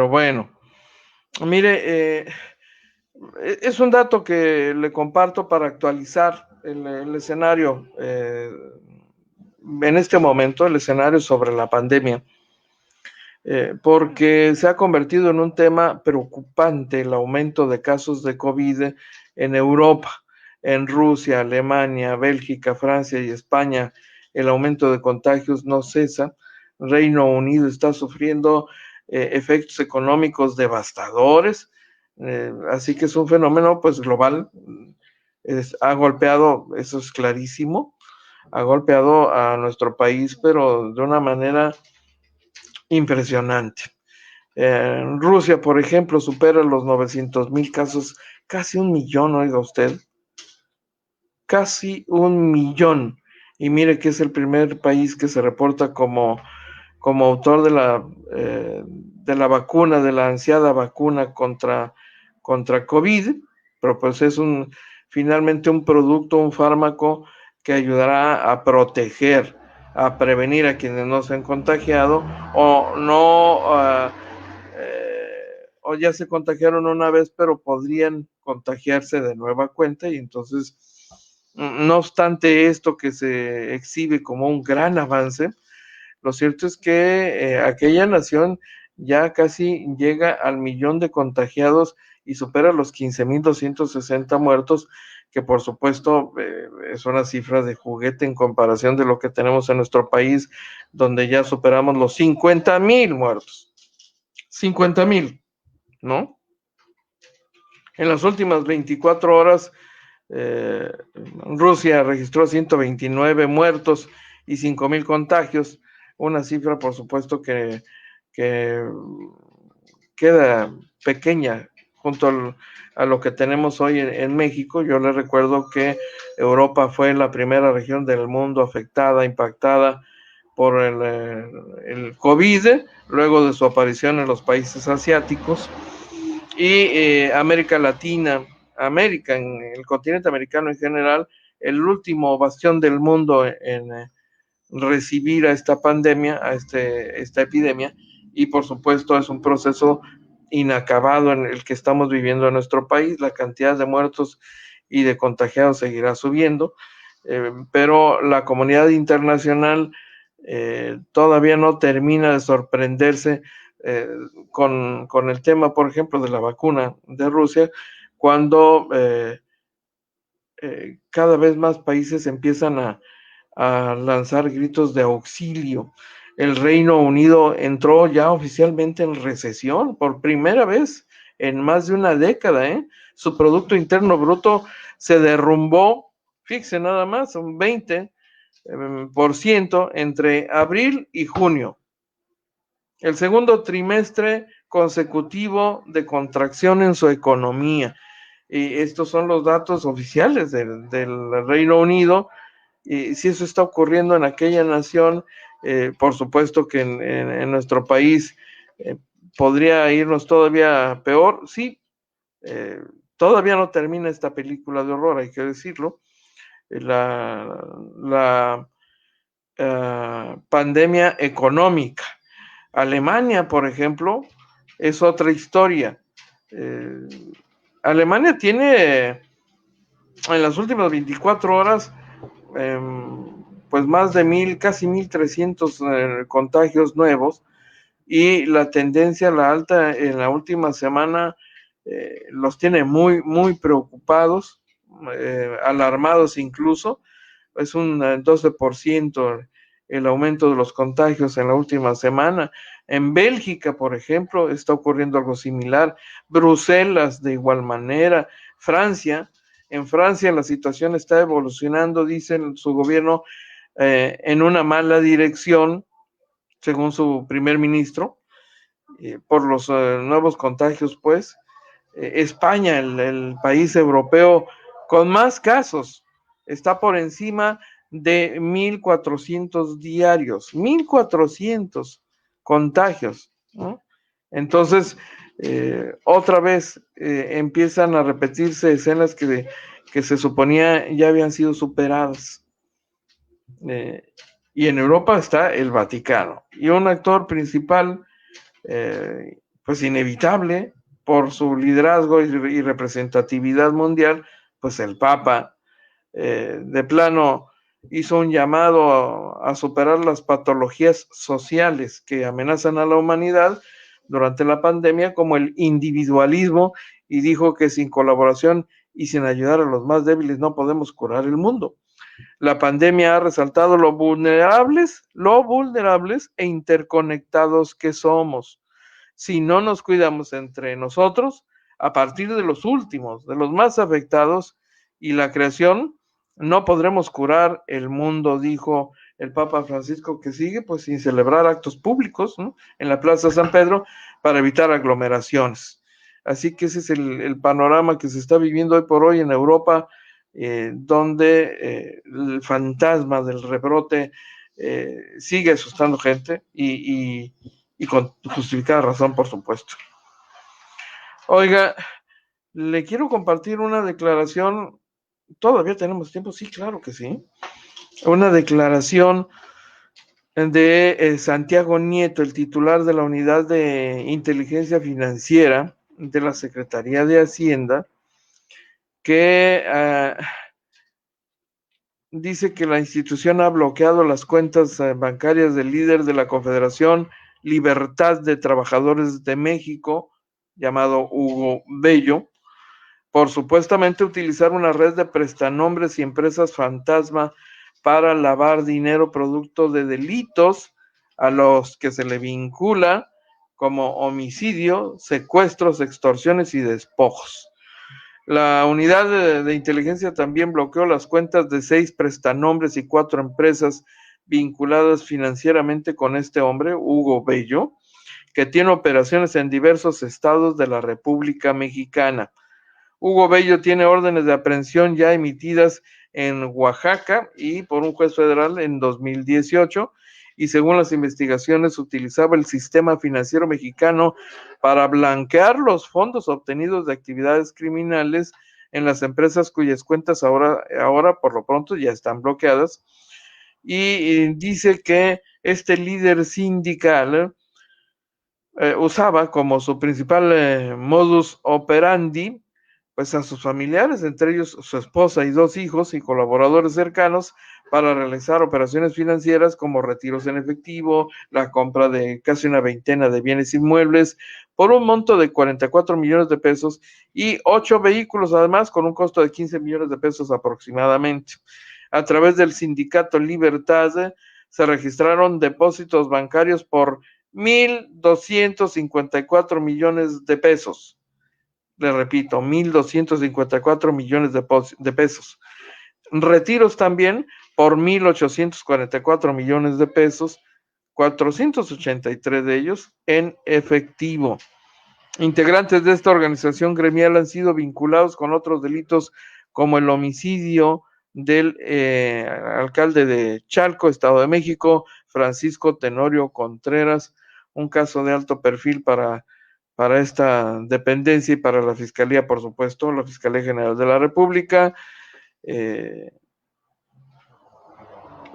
S1: bueno. Mire, es un dato que le comparto para actualizar el escenario. En este momento, el escenario sobre la pandemia. Porque se ha convertido en un tema preocupante el aumento de casos de COVID en Europa, en Rusia, Alemania, Bélgica, Francia y España. El aumento de contagios no cesa. Reino Unido está sufriendo efectos económicos devastadores, así que es un fenómeno pues global. Ha golpeado, eso es clarísimo, ha golpeado a nuestro país, pero de una manera impresionante. Rusia, por ejemplo, supera los 900,000 casos, casi 1,000,000, oiga usted, casi 1,000,000. Y mire que es el primer país que se reporta como autor de la vacuna, de la ansiada vacuna contra COVID, pero pues es finalmente un producto, un fármaco que ayudará a proteger, a prevenir a quienes no se han contagiado o no, o ya se contagiaron una vez, pero podrían contagiarse de nueva cuenta, y entonces, no obstante esto que se exhibe como un gran avance, lo cierto es que aquella nación ya casi llega al 1,000,000 de contagiados y supera los 15,260 muertos, que por supuesto es una cifra de juguete en comparación de lo que tenemos en nuestro país, donde ya superamos los 50,000 muertos. 50,000, ¿no? En las últimas 24 horas, Rusia registró 129 muertos y 5,000 contagios, una cifra, por supuesto, que queda pequeña junto a lo que tenemos hoy en México. Yo les recuerdo que Europa fue la primera región del mundo afectada, impactada por el COVID, luego de su aparición en los países asiáticos, y América Latina, en el continente americano en general, el último bastión del mundo en recibir a esta pandemia, a esta epidemia, y por supuesto es un proceso inacabado en el que estamos viviendo en nuestro país. La cantidad de muertos y de contagiados seguirá subiendo, pero la comunidad internacional todavía no termina de sorprenderse con el tema, por ejemplo, de la vacuna de Rusia, cuando cada vez más países empiezan a lanzar gritos de auxilio. El Reino Unido entró ya oficialmente en recesión por primera vez en más de una década, ¿eh? Su Producto Interno Bruto se derrumbó, fíjense nada más, un 20% entre abril y junio. El segundo trimestre consecutivo de contracción en su economía. Y estos son los datos oficiales del Reino Unido. Y si eso está ocurriendo en aquella nación, por supuesto que en nuestro país podría irnos todavía peor. Sí, todavía no termina esta película de horror, hay que decirlo, la pandemia económica. Alemania, por ejemplo, es otra historia. Alemania tiene en las últimas 24 horas pues más de casi 1,300 contagios nuevos, y la tendencia a la alta en la última semana los tiene muy, muy preocupados, alarmados incluso. Es un 12% el aumento de los contagios en la última semana. En Bélgica, por ejemplo, está ocurriendo algo similar. Bruselas, de igual manera. Francia, en Francia la situación está evolucionando, dice su gobierno, en una mala dirección, según su primer ministro, por los nuevos contagios, pues. España, el país europeo con más casos, está por encima de 1,400 diarios, 1,400 contagios, ¿no? Entonces, otra vez empiezan a repetirse escenas que se suponía ya habían sido superadas. Y en Europa está el Vaticano, y un actor principal, pues inevitable, por su liderazgo y representatividad mundial, pues el Papa, de plano hizo un llamado a superar las patologías sociales que amenazan a la humanidad durante la pandemia, como el individualismo, y dijo que sin colaboración y sin ayudar a los más débiles no podemos curar el mundo. La pandemia ha resaltado lo vulnerables e interconectados que somos. Si no nos cuidamos entre nosotros, a partir de los últimos, de los más afectados, y la creación, no podremos curar el mundo, dijo el Papa Francisco, que sigue pues sin celebrar actos públicos, ¿no?, en la Plaza San Pedro, para evitar aglomeraciones. Así que ese es el panorama que se está viviendo hoy por hoy en Europa, donde el fantasma del rebrote sigue asustando gente, y con justificada razón, por supuesto. Oiga, le quiero compartir una declaración. ¿Todavía tenemos tiempo? Sí, claro que sí. Una declaración de Santiago Nieto, el titular de la Unidad de Inteligencia Financiera de la Secretaría de Hacienda, que dice que la institución ha bloqueado las cuentas bancarias del líder de la Confederación Libertad de Trabajadores de México, llamado Hugo Bello, por supuestamente utilizar una red de prestanombres y empresas fantasma para lavar dinero producto de delitos a los que se le vincula, como homicidio, secuestros, extorsiones y despojos. La unidad de inteligencia también bloqueó las cuentas de 6 prestanombres y 4 empresas vinculadas financieramente con este hombre, Hugo Bello, que tiene operaciones en diversos estados de la República Mexicana. Hugo Bello tiene órdenes de aprehensión ya emitidas en Oaxaca y por un juez federal en 2018, y según las investigaciones utilizaba el sistema financiero mexicano para blanquear los fondos obtenidos de actividades criminales en las empresas cuyas cuentas ahora por lo pronto ya están bloqueadas. Y dice que este líder sindical usaba como su principal modus operandi pues a sus familiares, entre ellos su esposa y 2 hijos y colaboradores cercanos, para realizar operaciones financieras como retiros en efectivo, la compra de casi una veintena de bienes inmuebles por un monto de 44 millones de pesos, y 8 vehículos además con un costo de 15 millones de pesos aproximadamente. A través del sindicato Libertad se registraron depósitos bancarios por 1,254 millones de pesos. Le repito, 1,254 millones de pesos. Retiros también por 1,844 millones de pesos, 483 de ellos en efectivo. Integrantes de esta organización gremial han sido vinculados con otros delitos como el homicidio del alcalde de Chalco, Estado de México, Francisco Tenorio Contreras, un caso de alto perfil para esta dependencia y para la Fiscalía, por supuesto, la Fiscalía General de la República.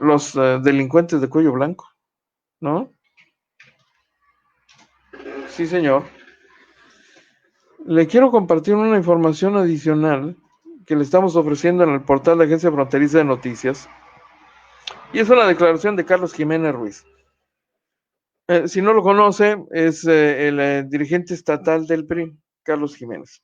S1: los delincuentes de cuello blanco, ¿no? Sí, señor. Le quiero compartir una información adicional que le estamos ofreciendo en el portal de Agencia Fronteriza de Noticias. Y es una declaración de Carlos Jiménez Ruiz. Si no lo conoce, es el dirigente estatal del PRI, Carlos Jiménez.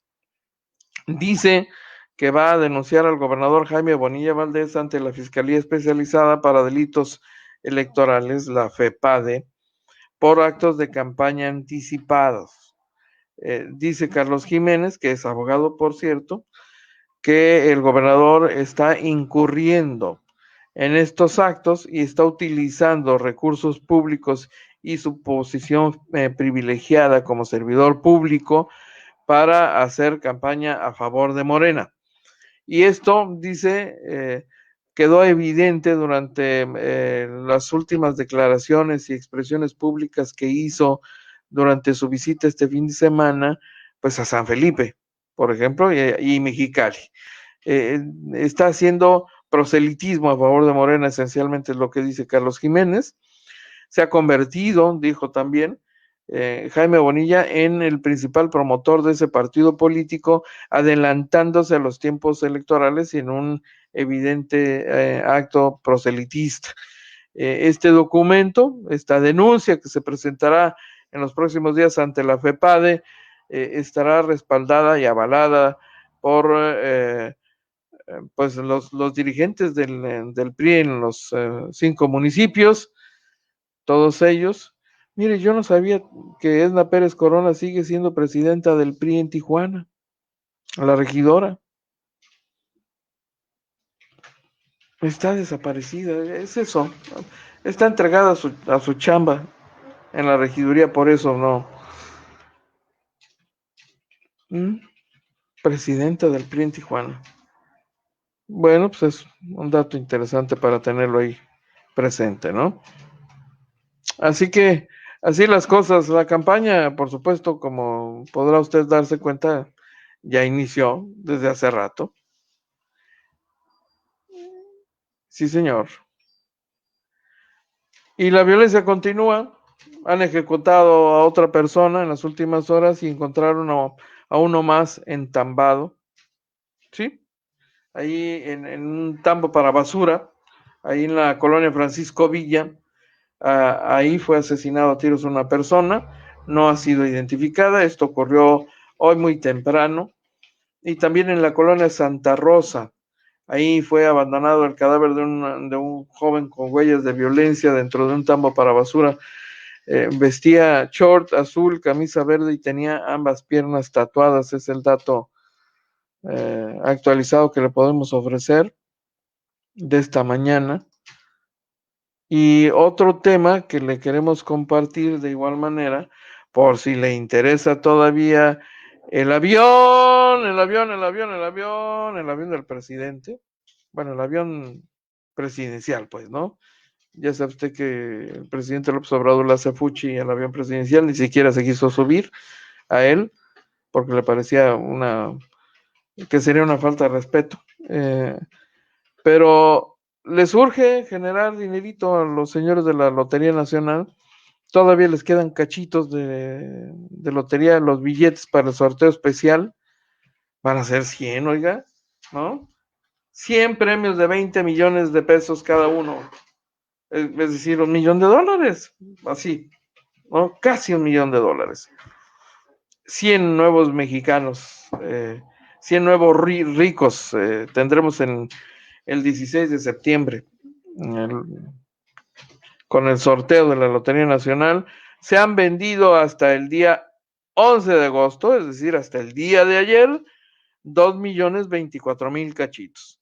S1: Dice que va a denunciar al gobernador Jaime Bonilla Valdés ante la Fiscalía Especializada para Delitos Electorales, la FEPADE, por actos de campaña anticipados. Dice Carlos Jiménez, que es abogado, por cierto, que el gobernador está incurriendo en estos actos y está utilizando recursos públicos y su posición privilegiada como servidor público para hacer campaña a favor de Morena. Y esto, dice, quedó evidente durante las últimas declaraciones y expresiones públicas que hizo durante su visita este fin de semana, pues a San Felipe, por ejemplo, y Mexicali. Está haciendo proselitismo a favor de Morena, esencialmente es lo que dice Carlos Jiménez. Se ha convertido, dijo también Jaime Bonilla, en el principal promotor de ese partido político, adelantándose a los tiempos electorales y en un evidente acto proselitista. Este documento, esta denuncia que se presentará en los próximos días ante la FEPADE, estará respaldada y avalada por pues los dirigentes del PRI en los 5 municipios, todos ellos. Mire, yo no sabía que Edna Pérez Corona sigue siendo presidenta del PRI en Tijuana, la regidora. Está desaparecida, es eso. Está entregada a su chamba en la regiduría, por eso no. Presidenta del PRI en Tijuana. Bueno, pues es un dato interesante para tenerlo ahí presente, ¿no? Así que, así las cosas. La campaña, por supuesto, como podrá usted darse cuenta, ya inició desde hace rato. Sí, señor. Y la violencia continúa. Han ejecutado a otra persona en las últimas horas y encontraron a uno más entambado. ¿Sí? Ahí en un tambo para basura, ahí en la colonia Francisco Villa. Ahí fue asesinado a tiros una persona, no ha sido identificada. Esto ocurrió hoy muy temprano. Y también en la colonia Santa Rosa, ahí fue abandonado el cadáver de un joven con huellas de violencia dentro de un tambo para basura. Vestía short azul, camisa verde y tenía ambas piernas tatuadas. Es el dato actualizado que le podemos ofrecer de esta mañana. Y otro tema que le queremos compartir de igual manera, por si le interesa todavía, el avión del presidente. Bueno, el avión presidencial, pues, ¿no? Ya sabe usted que el presidente López Obrador le hace fuchi al avión presidencial, ni siquiera se quiso subir a él, porque le parecía que sería una falta de respeto. Pero les urge generar dinerito a los señores de la Lotería Nacional. Todavía les quedan cachitos de lotería, los billetes para el sorteo especial. Van a ser 100, oiga, ¿no? 100 premios de 20 millones de pesos cada uno. Es decir, $1 millón, así, ¿no? Casi $1 millón. 100 nuevos mexicanos, 100 nuevos ricos tendremos en el 16 de septiembre, con el sorteo de la Lotería Nacional. Se han vendido hasta el día 11 de agosto, es decir, hasta el día de ayer, 2,024,000 cachitos.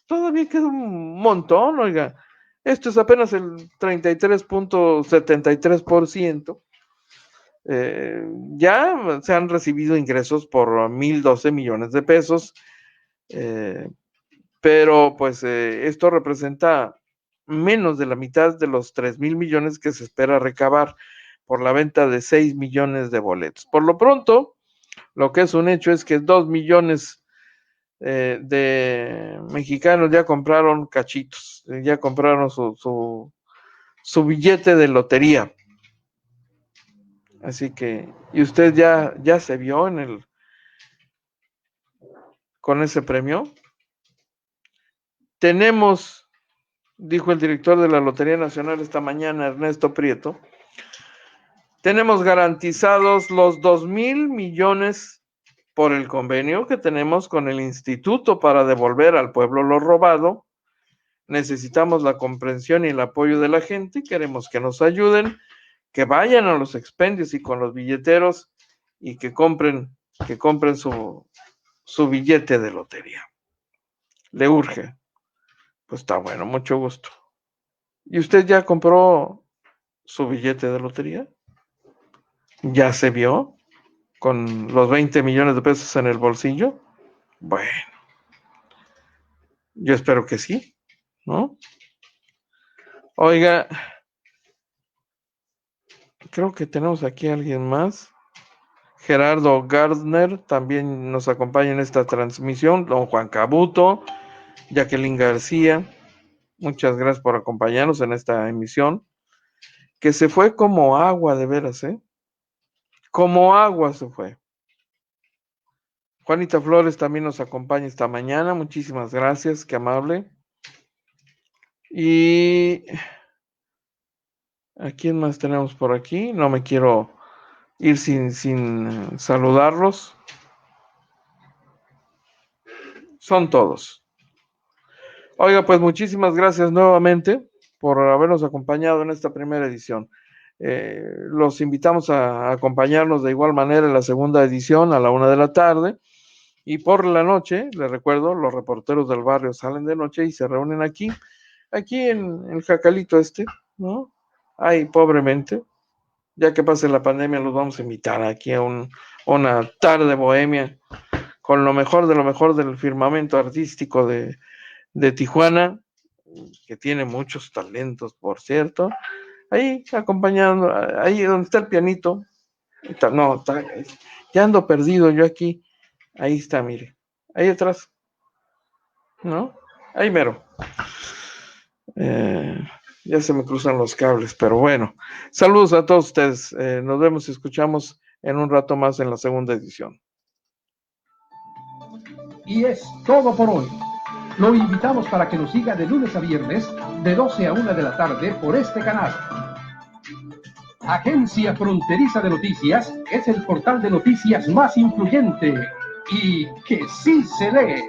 S1: Todavía queda un montón, oiga. Esto es apenas el 33.73%. Ya se han recibido ingresos por 1,012 millones de pesos. Pero pues esto representa menos de la mitad de los 3,000 millones que se espera recabar por la venta de 6 millones de boletos. Por lo pronto, lo que es un hecho es que 2 millones de mexicanos ya compraron cachitos, ya compraron su billete de lotería. Así que, ¿y usted ya se vio con ese premio? Tenemos, dijo el director de la Lotería Nacional esta mañana, Ernesto Prieto, tenemos garantizados los 2,000 millones por el convenio que tenemos con el instituto para devolver al pueblo lo robado. Necesitamos la comprensión y el apoyo de la gente, queremos que nos ayuden, que vayan a los expendios y con los billeteros y que compren su billete de lotería. Le urge. Pues está bueno, mucho gusto. ¿Y usted ya compró su billete de lotería? ¿Ya se vio con los 20 millones de pesos en el bolsillo? Bueno, yo espero que sí, ¿no? Oiga, creo que tenemos aquí a alguien más. Gerardo Gardner también nos acompaña en esta transmisión. Don Juan Cabuto, Jacqueline García, muchas gracias por acompañarnos en esta emisión, que se fue como agua, de veras, ¿eh? Como agua se fue. Juanita Flores también nos acompaña esta mañana, muchísimas gracias, qué amable. Y ¿a quién más tenemos por aquí? No me quiero ir sin saludarlos. Son todos. Oiga, pues muchísimas gracias nuevamente por habernos acompañado en esta primera edición. Los invitamos a acompañarnos de igual manera en la segunda edición a la 1 de la tarde. Y por la noche, les recuerdo, los reporteros del barrio salen de noche y se reúnen aquí en el Jacalito ¿no? Ahí, pobremente. Ya que pase la pandemia, los vamos a invitar aquí a una tarde bohemia con lo mejor del firmamento artístico de Tijuana, que tiene muchos talentos, por cierto. Ahí acompañando, ahí donde está el pianito. Ya ando perdido yo aquí. Ahí está, mire. Ahí atrás. ¿No? Ahí mero. Ya se me cruzan los cables, pero bueno. Saludos a todos ustedes. Nos vemos y escuchamos en un rato más en la segunda edición.
S6: Y es todo por hoy. Lo invitamos para que nos siga de lunes a viernes, de 12 a 1 de la tarde por este canal. Agencia Fronteriza de Noticias es el portal de noticias más influyente y que sí se lee.